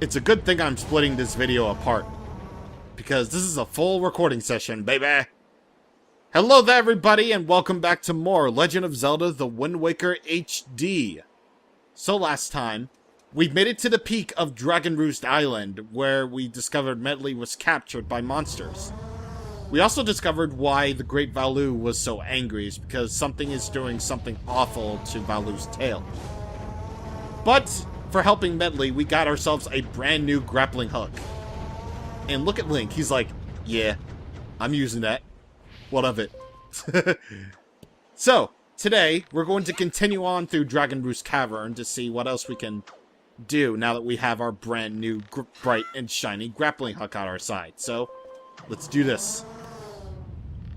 It's a good thing I'm splitting this video apart, because this is a full recording session, baby! Hello there, everybody, and welcome back to more Legend of Zelda The Wind Waker HD. So last time, we made it to the peak of Dragon Roost Island, where we discovered Medley was captured by monsters. We also discovered why the Great Valoo was so angry, is because something is doing something awful to Valoo's tail. But for helping Medley, we got ourselves a brand new grappling hook. And look at Link, he's like, yeah, I'm using that. What of it? So, today, we're going to continue on through Dragon Roost Cavern to see what else we can do now that we have our brand new bright and shiny grappling hook on our side. So, let's do this.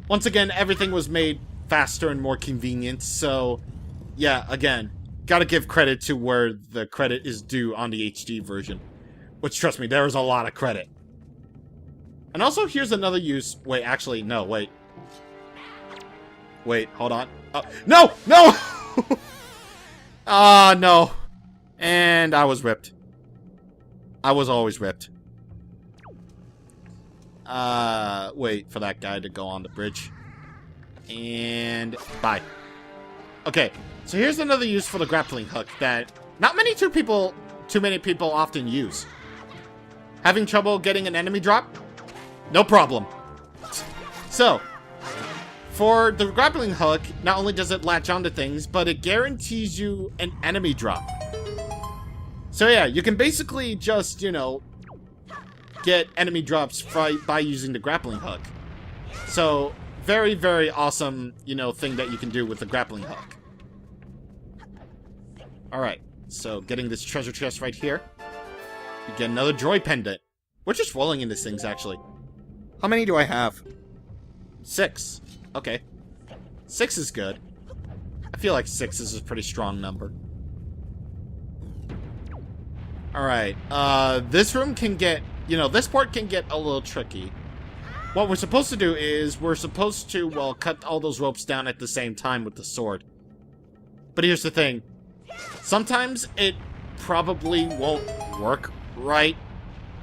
Once again, everything was made faster and more convenient, so yeah, again, gotta give credit to where the credit is due on the HD version. Which, trust me, there is a lot of credit. And also, here's another use. Wait, actually, no, wait. Wait, hold on. No! No! Ah, no. And I was ripped. I was always ripped. Wait for that guy to go on the bridge. And bye. Okay, so here's another use for the grappling hook that not too many people often use. Having trouble getting an enemy drop? No problem. So, for the grappling hook, not only does it latch onto things, but it guarantees you an enemy drop. So yeah, you can basically just, you know, get enemy drops by using the grappling hook. So, very, very awesome, you know, thing that you can do with the grappling hook. Alright, so getting this treasure chest right here. You get another joy pendant. We're just rolling in these things, actually. How many do I have? 6. Okay. 6 is good. I feel like 6 is a pretty strong number. Alright, this room can get, you know, this part can get a little tricky. What we're supposed to do is, we're supposed to, well, cut all those ropes down at the same time with the sword. But here's the thing. Sometimes it probably won't work right.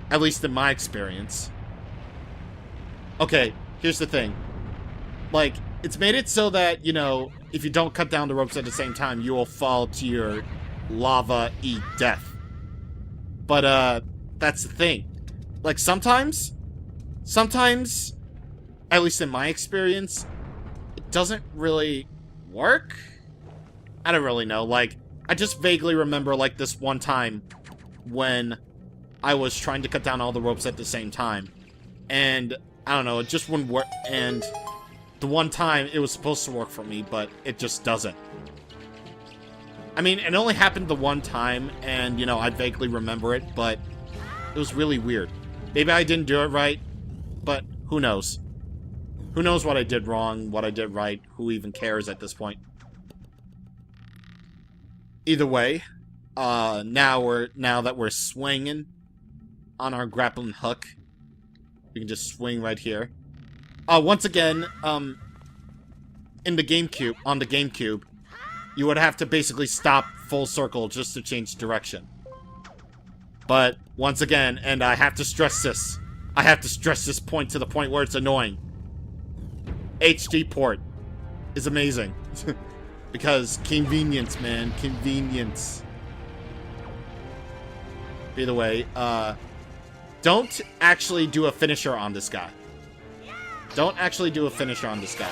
At least in my experience. Okay, here's the thing. Like, it's made it so that, you know, if you don't cut down the ropes at the same time, you will fall to your lava-eat death. But, that's the thing. Like, sometimes, at least in my experience, it doesn't really work? I don't really know. Like, I just vaguely remember, like, this one time when I was trying to cut down all the ropes at the same time. And, I don't know, it just wouldn't work. And the one time it was supposed to work for me, but it just doesn't. I mean, it only happened the one time, and, you know, I vaguely remember it, but it was really weird. Maybe I didn't do it right, but who knows? Who knows what I did wrong, what I did right, who even cares at this point? Either way, now that we're swinging on our grappling hook, we can just swing right here. Once again, on the GameCube, you would have to basically stop full circle just to change direction. But, once again, and I have to stress this. I have to stress this point to the point where it's annoying. HD port is amazing. Because convenience, man. Convenience. Either way, don't actually do a finisher on this guy. Don't actually do a finisher on this guy.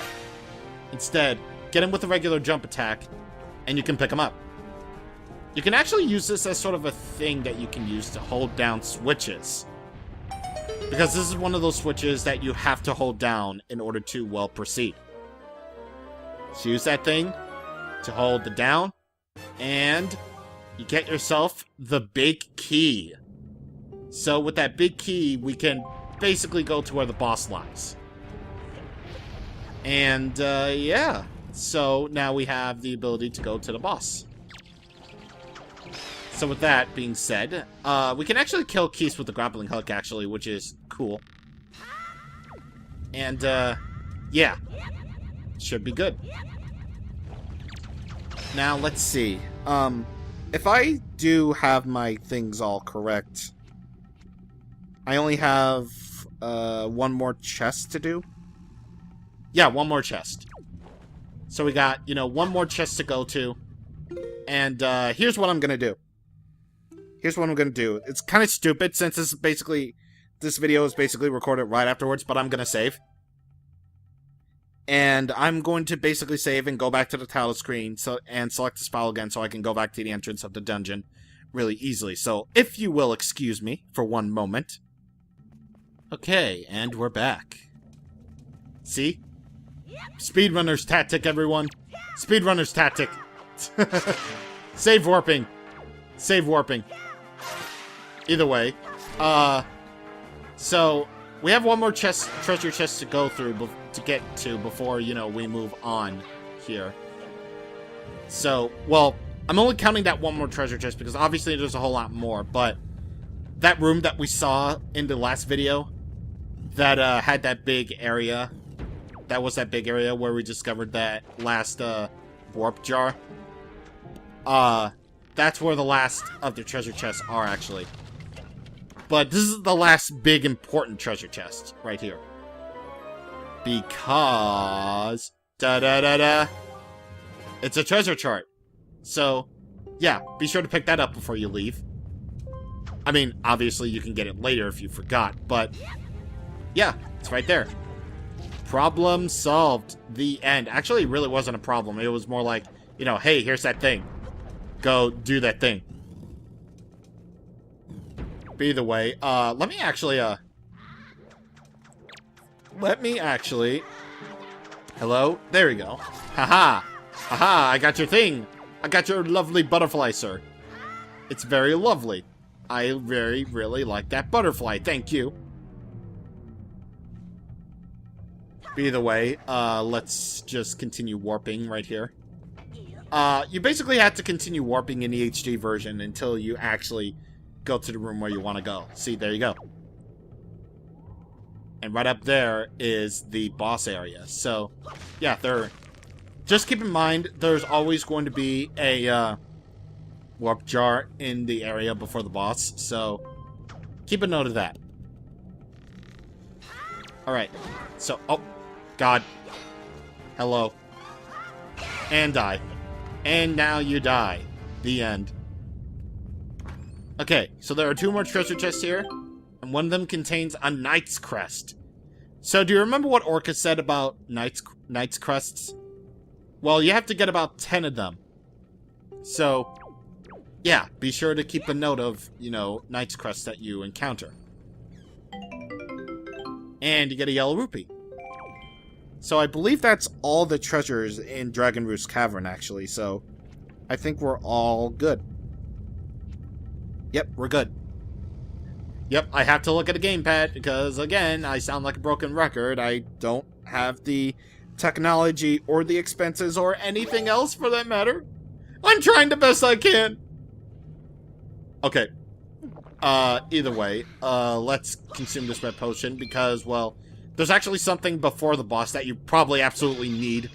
Instead, get him with a regular jump attack, and you can pick him up. You can actually use this as sort of a thing that you can use to hold down switches. Because this is one of those switches that you have to hold down in order to, well, proceed. So use that thing to hold it down, and you get yourself the big key. So with that big key, we can basically go to where the boss lies. And, yeah. So now we have the ability to go to the boss. So with that being said, we can actually kill Keith with the grappling hook, actually, which is cool. And, yeah. Should be good. Now, let's see. If I do have my things all correct, I only have one more chest to do. Yeah, one more chest. So we got, one more chest to go to. And here's what I'm gonna do. It's kind of stupid since this video is basically recorded right afterwards, but I'm gonna save. And I'm going to basically save and go back to the title screen and select this file again so I can go back to the entrance of the dungeon really easily. So if you will excuse me for one moment. Okay, and we're back. See? Speedrunner's tactic, everyone. Speedrunner's tactic. Save warping. Save warping. Either way. So, we have one more treasure chest to go through to get to before, we move on here. So, well, I'm only counting that one more treasure chest because obviously there's a whole lot more, but that room that we saw in the last video that had that big area, that was that big area where we discovered that last warp jar. That's where the last of the treasure chests are, actually. But this is the last big important treasure chest right here. Because it's a treasure chart. So, yeah, be sure to pick that up before you leave. I mean, obviously you can get it later if you forgot, but yeah, it's right there. Problem solved. The end. Actually, it really wasn't a problem. It was more like, hey, here's that thing. Go do that thing. But either way, let me actually, hello? There we go. Haha. Haha, I got your thing. I got your lovely butterfly, sir. It's very lovely. I really like that butterfly. Thank you. But either way, let's just continue warping right here. You basically have to continue warping in the HD version until you actually go to the room where you want to go. See, there you go. And right up there is the boss area. So, yeah, just keep in mind, there's always going to be a warp jar in the area before the boss. So, keep a note of that. Alright. So, oh, God. Hello. And die. And now you die. The end. Okay, so there are two more treasure chests here, and one of them contains a Knight's Crest. So do you remember what Orca said about Knight's Crests? Well, you have to get about 10 of them. So, yeah, be sure to keep a note of, Knight's Crests that you encounter. And you get a yellow rupee. So I believe that's all the treasures in Dragon Roost Cavern, actually, so I think we're all good. Yep, we're good. Yep, I have to look at a gamepad because, again, I sound like a broken record. I don't have the technology or the expenses or anything else for that matter. I'm trying the best I can. Okay. Either way, let's consume this red potion because, well, there's actually something before the boss that you probably absolutely need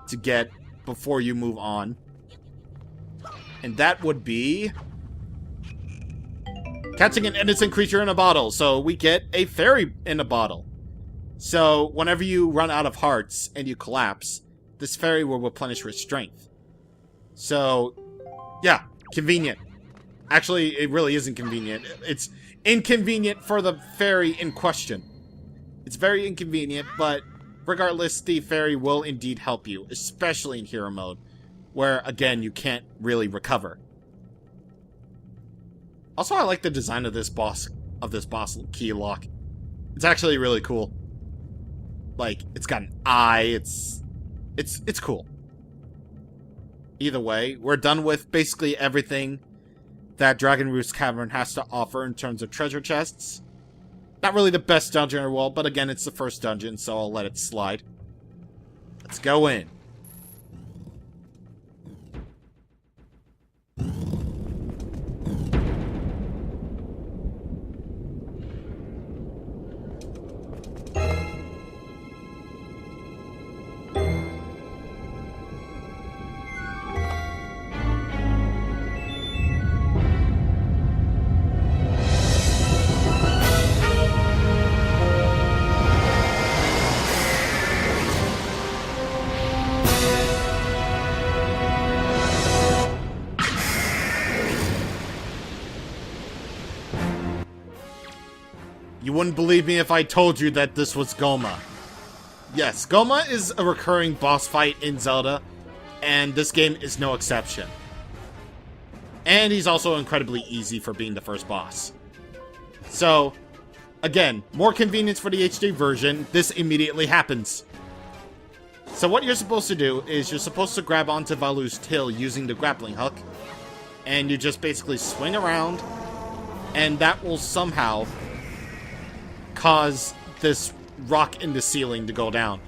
to get before you move on. And that would be catching an innocent creature in a bottle. So we get a fairy in a bottle. So whenever you run out of hearts and you collapse, this fairy will replenish your strength. So, yeah, convenient. Actually, it really isn't convenient. It's inconvenient for the fairy in question. It's very inconvenient, but regardless, the fairy will indeed help you, especially in hero mode, where, again, you can't really recover. Also, I like the design of this boss key lock. It's actually really cool. Like, it's got an eye, it's cool. Either way, we're done with basically everything that Dragon Roost Cavern has to offer in terms of treasure chests. Not really the best dungeon in the world, but again, it's the first dungeon, so I'll let it slide. Let's go in. You wouldn't believe me if I told you that this was Gohma. Yes, Gohma is a recurring boss fight in Zelda, and this game is no exception. And he's also incredibly easy for being the first boss. So, again, more convenience for the HD version, this immediately happens. So what you're supposed to do is you're supposed to grab onto Valoo's tail using the grappling hook, and you just basically swing around, and that will somehow cause this rock in the ceiling to go down,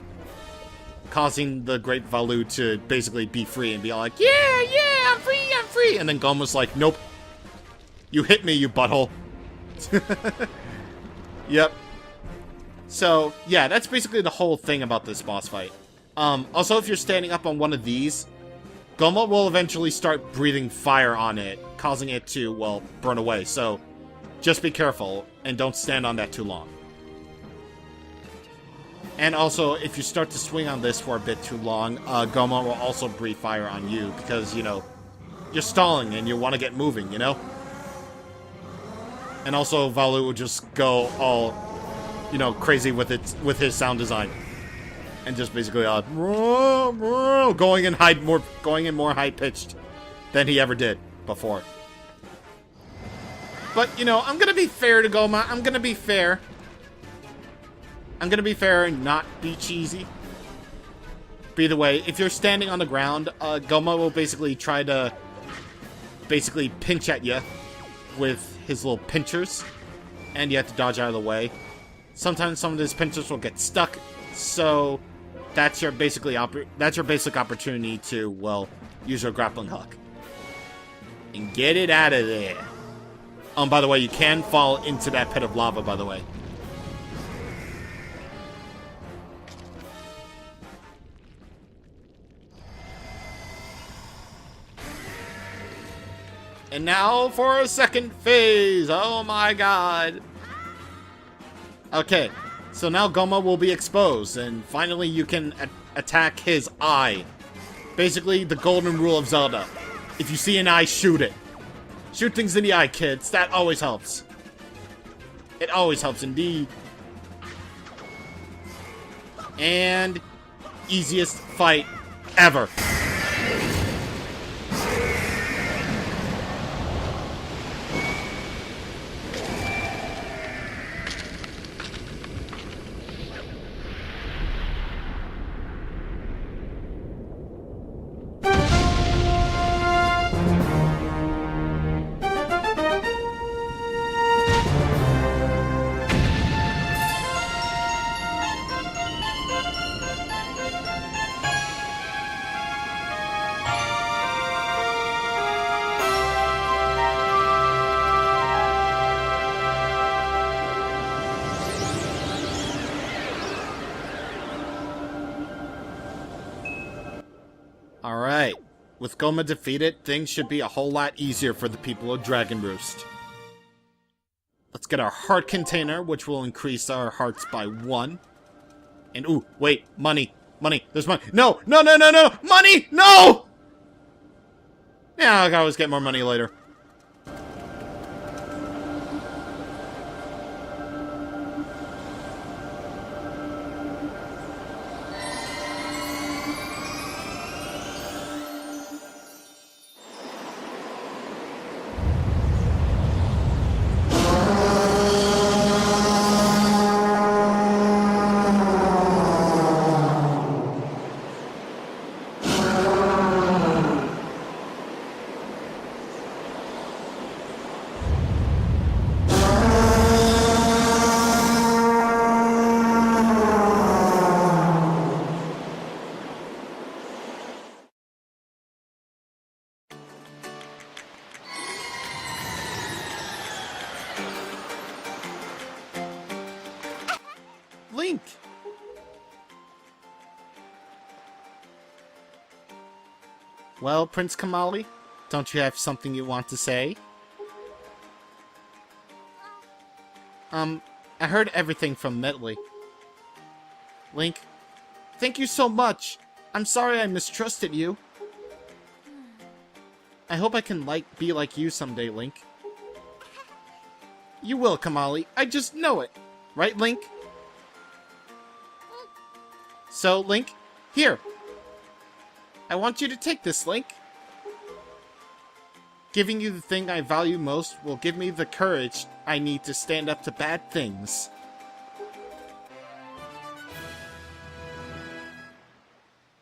causing the Great Valoo to basically be free and be all like, yeah, I'm free, and then Gohma's like, nope, you hit me, you butthole. Yep. So, yeah, that's basically the whole thing about this boss fight. Also, if you're standing up on one of these, Gohma will eventually start breathing fire on it, causing it to, well, burn away. So, just be careful, and don't stand on that too long. And also, if you start to swing on this for a bit too long, Gohma will also breathe fire on you, because, you know, you're stalling and you want to get moving, you know? And also, Valoo will just go all, you know, crazy with his sound design. And just basically going in more high-pitched than he ever did before. But, you know, I'm gonna be fair to Gohma. I'm gonna be fair and not be cheesy. But either way, if you're standing on the ground, Gohma will basically try to pinch at you with his little pinchers, and you have to dodge out of the way. Sometimes some of his pinchers will get stuck, so that's your basic opportunity to, well, use your grappling hook and get it out of there. By the way, you can fall into that pit of lava, by the way. And now for a second phase. Oh my god. Okay, so now Gohma will be exposed, and finally you can attack his eye. Basically, the golden rule of Zelda. If you see an eye, shoot it. Shoot things in the eye, kids. That always helps. It always helps indeed. And easiest fight ever. Alright, with Gohma defeated, things should be a whole lot easier for the people of Dragon Roost. Let's get our heart container, which will increase our hearts by 1. And, ooh, wait, money, there's money. No, money, no! Yeah, I can always get more money later. Link! Well, Prince Kamali, don't you have something you want to say? I heard everything from Medley. Link, thank you so much. I'm sorry I mistrusted you. I hope I can, be like you someday, Link. You will, Kamali. I just know it. Right, Link? So, Link, here. I want you to take this, Link. Giving you the thing I value most will give me the courage I need to stand up to bad things.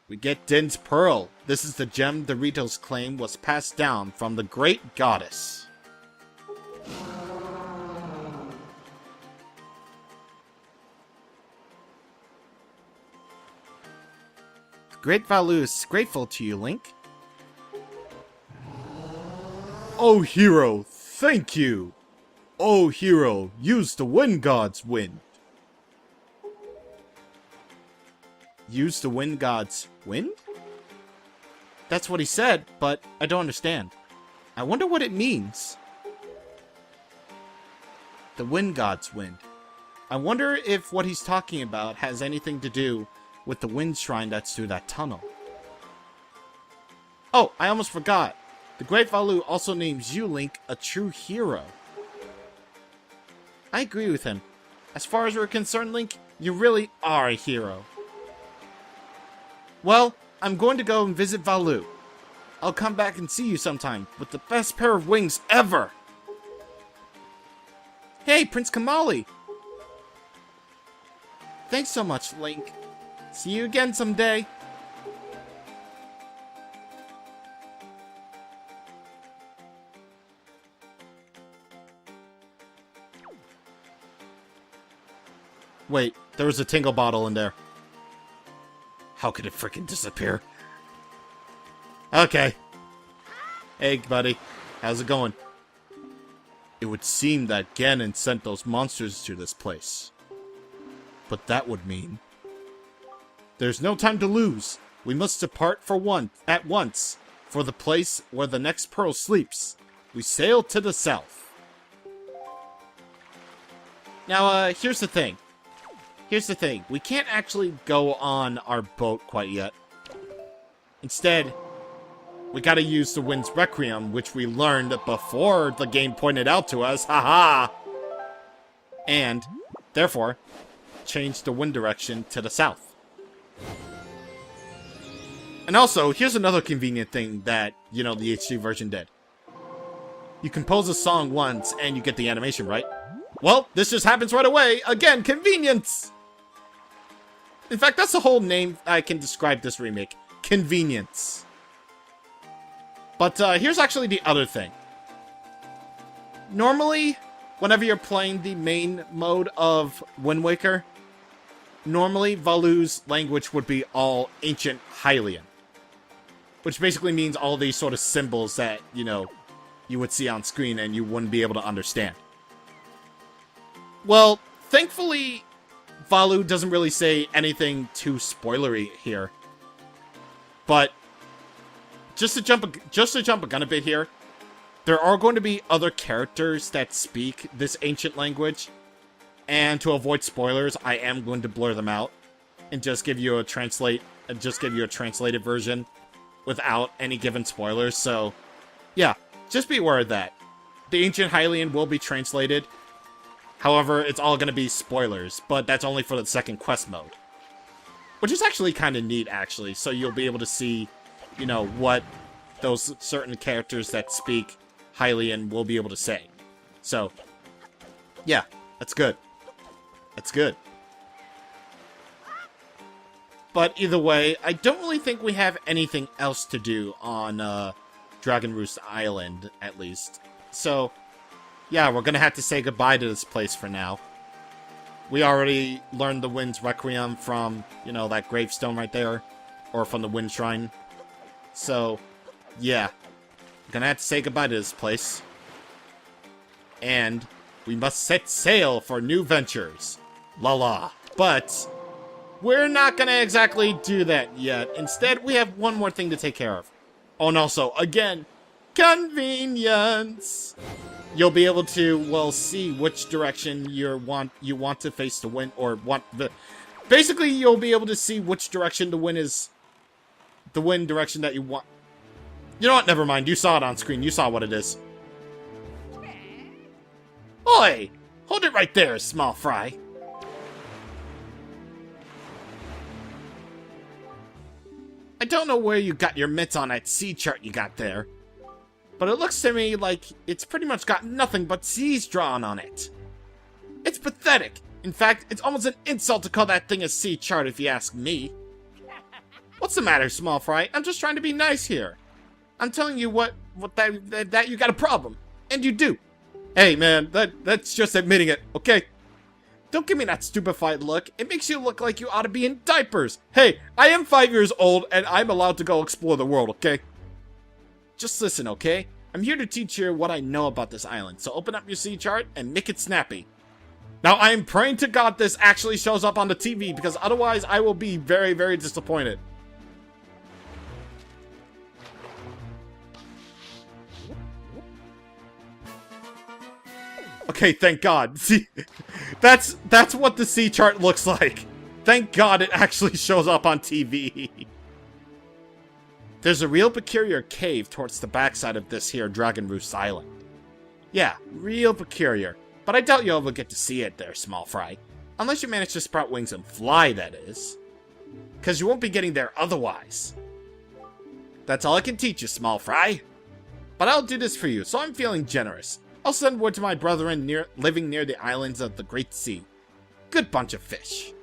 We get Din's Pearl. This is the gem Doritos claim was passed down from the Great Goddess. Great Valoo is grateful to you, Link. Oh, hero, thank you! Oh, hero, use the Wind God's wind. Use the Wind God's wind? That's what he said, but I don't understand. I wonder what it means. The Wind God's wind. I wonder if what he's talking about has anything to do with the wind shrine that's through that tunnel. Oh, I almost forgot. The Great Valoo also names you, Link, a true hero. I agree with him. As far as we're concerned, Link, you really are a hero. Well, I'm going to go and visit Valoo. I'll come back and see you sometime with the best pair of wings ever. Hey, Prince Kamali! Thanks so much, Link. See you again someday. Wait, there was a tingle bottle in there. How could it frickin' disappear? Okay. Hey, buddy. How's it going? It would seem that Ganon sent those monsters to this place. But that would mean... There's no time to lose. We must depart at once, for the place where the next pearl sleeps. We sail to the south. Now, here's the thing. We can't actually go on our boat quite yet. Instead, we gotta use the Wind's Requiem, which we learned before the game pointed out to us. Haha! And, therefore, change the wind direction to the south. And also, here's another convenient thing that, the HD version did. You compose a song once, and you get the animation, right? Well, this just happens right away. Again, convenience! In fact, that's the whole name I can describe this remake. Convenience. But here's actually the other thing. Normally, whenever you're playing the main mode of Wind Waker, normally Valoo's language would be all ancient Hylian. Which basically means all these sort of symbols that, you would see on screen and you wouldn't be able to understand. Well, thankfully, Valoo doesn't really say anything too spoilery here. But just to jump a gun a bit here, there are going to be other characters that speak this ancient language, and to avoid spoilers, I am going to blur them out and just give you a translated version without any given spoilers. So, yeah, just be aware of that. The ancient Hylian will be translated. However, it's all going to be spoilers, but that's only for the second quest mode. Which is actually kind of neat, actually, so you'll be able to see, what those certain characters that speak Hylian will be able to say. So, yeah, that's good. That's good. But either way, I don't really think we have anything else to do on Dragon Roost Island, at least. So, yeah, we're gonna have to say goodbye to this place for now. We already learned the Wind's Requiem from, that gravestone right there. Or from the Wind Shrine. So, yeah. We're gonna have to say goodbye to this place. And we must set sail for new ventures. La la. But we're not gonna exactly do that yet. Instead, we have one more thing to take care of. Oh, and also, again, convenience! You'll be able to, see which direction you want to face the wind, or basically, you'll be able to see which direction the wind is, the wind direction that you want. You know what, never mind, you saw it on screen, you saw what it is. Oi! Hold it right there, small fry. I don't know where you got your mitts on that sea chart you got there, but it looks to me like it's pretty much got nothing but seas drawn on it. It's pathetic. In fact, it's almost an insult to call that thing a sea chart if you ask me. What's the matter, small fry? I'm just trying to be nice here. I'm telling you that you got a problem. And you do. Hey, man, that's just admitting it, okay? Don't give me that stupefied look. It makes you look like you ought to be in diapers. Hey, I am 5 years old, and I'm allowed to go explore the world, okay? Just listen, okay? I'm here to teach you what I know about this island, so open up your sea chart and make it snappy. Now, I am praying to God this actually shows up on the TV, because otherwise I will be very, very disappointed. Okay, thank God. See, that's what the sea chart looks like. Thank God it actually shows up on TV. There's a real peculiar cave towards the backside of this here Dragon Roost Island. Yeah, real peculiar. But I doubt you'll ever get to see it there, small fry. Unless you manage to sprout wings and fly, that is. Because you won't be getting there otherwise. That's all I can teach you, small fry. But I'll do this for you, so I'm feeling generous. I'll send word to my brethren living near the islands of the Great Sea. Good bunch of fish.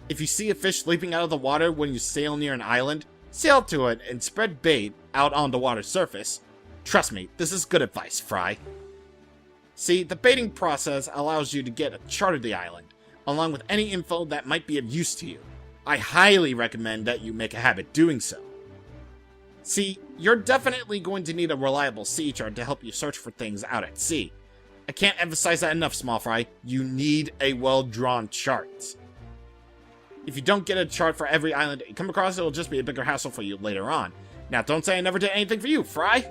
If you see a fish leaping out of the water when you sail near an island, sail to it and spread bait out on the water's surface. Trust me, this is good advice, Fry. See, the baiting process allows you to get a chart of the island, along with any info that might be of use to you. I highly recommend that you make a habit doing so. See, you're definitely going to need a reliable sea chart to help you search for things out at sea. I can't emphasize that enough, small fry. You need a well-drawn chart. If you don't get a chart for every island that you come across, it'll just be a bigger hassle for you later on. Now, don't say I never did anything for you, Fry!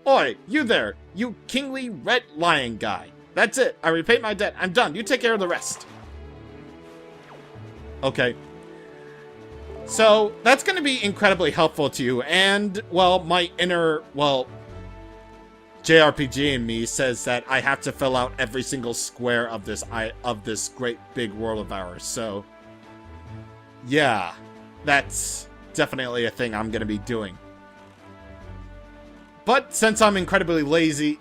Oi, you there! You kingly red lion guy! That's it, I repaid my debt, I'm done, you take care of the rest! Okay. So, that's going to be incredibly helpful to you, and, well, my inner, well, JRPG in me says that I have to fill out every single square of this great big world of ours, so, yeah, that's definitely a thing I'm going to be doing. But since I'm incredibly lazy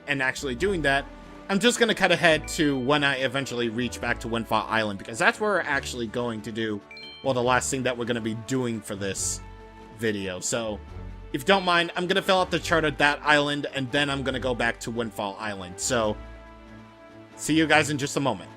and actually doing that, I'm just going to cut ahead to when I eventually reach back to Windfall Island, because that's where we're actually going to do, well, the last thing that we're going to be doing for this video. So, if you don't mind, I'm going to fill out the chart of that island, and then I'm going to go back to Windfall Island. So, see you guys in just a moment.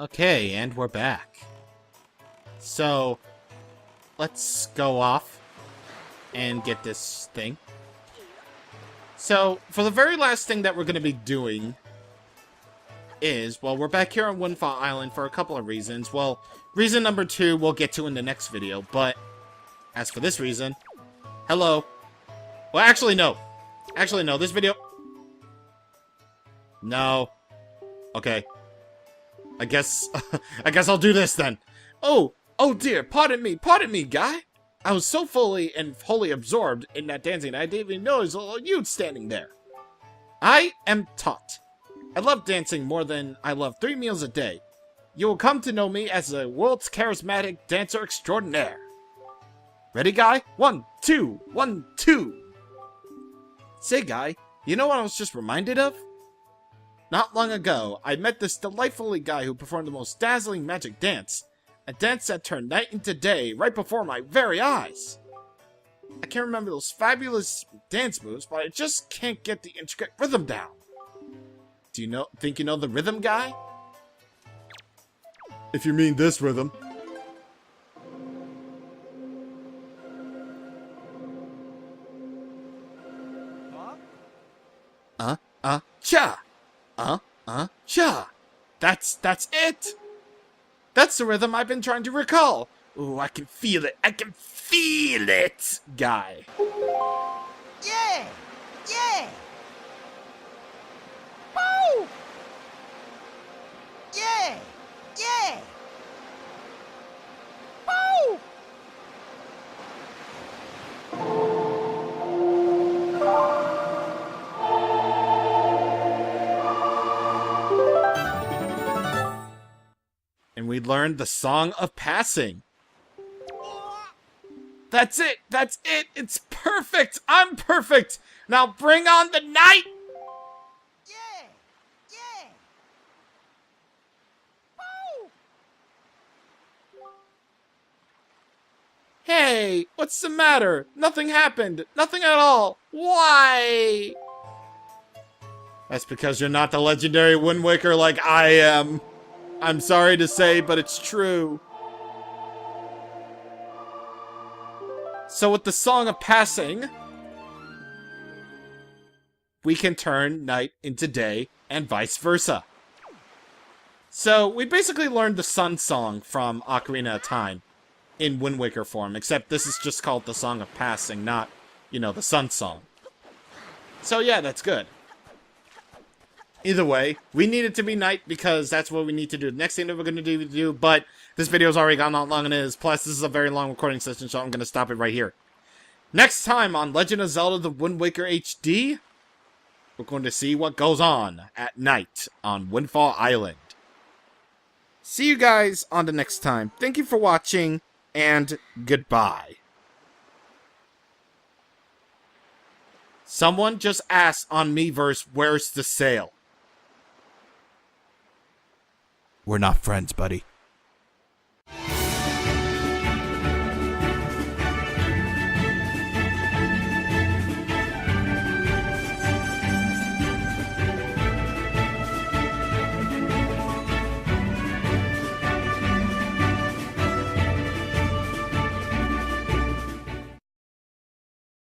Okay, and we're back. So, let's go off and get this thing. So, for the very last thing that we're going to be doing is, well, we're back here on Windfall Island for a couple of reasons. Well, reason number 2 we'll get to in the next video, but as for this reason, hello. Well, actually, no. Actually, no, this video... No. Okay. I guess I'll do this then. Oh dear, pardon me, guy. I was so fully and wholly absorbed in that dancing I didn't even notice a little youth standing there. I am taught. I love dancing more than I love 3 meals a day. You will come to know me as the world's charismatic dancer extraordinaire. Ready, guy? 1, 2, 1, 2. Say, guy, you know what I was just reminded of? Not long ago, I met this delightfully guy who performed the most dazzling magic dance. A dance that turned night into day right before my very eyes. I can't remember those fabulous dance moves, but I just can't get the intricate rhythm down. Do you think you know the rhythm, guy? If you mean this rhythm. cha. Cha. That's it. That's the rhythm I've been trying to recall. Ooh, I can feel it. I can feel it, guy. Yeah! Yeah! Woo! Yeah! Yeah! Woo! And we learned the Song of Passing. That's it! That's it! It's perfect! I'm perfect! Now bring on the night! Yeah! Yeah! Woo! Hey, what's the matter? Nothing happened. Nothing at all. Why? That's because you're not the legendary Wind Waker like I am. I'm sorry to say, but it's true. So with the Song of Passing, we can turn night into day and vice versa. So we basically learned the Sun Song from Ocarina of Time in Wind Waker form, except this is just called the Song of Passing, not, you know, the Sun Song. So yeah, that's good. Either way, we need it to be night because that's what we need to do. The next thing that we're going to do, but this video's already gone on long enough. Plus, this is a very long recording session, so I'm going to stop it right here. Next time on Legend of Zelda The Wind Waker HD, we're going to see what goes on at night on Windfall Island. See you guys on the next time. Thank you for watching, and goodbye. Someone just asked on Miiverse, where's the sale? We're not friends, buddy.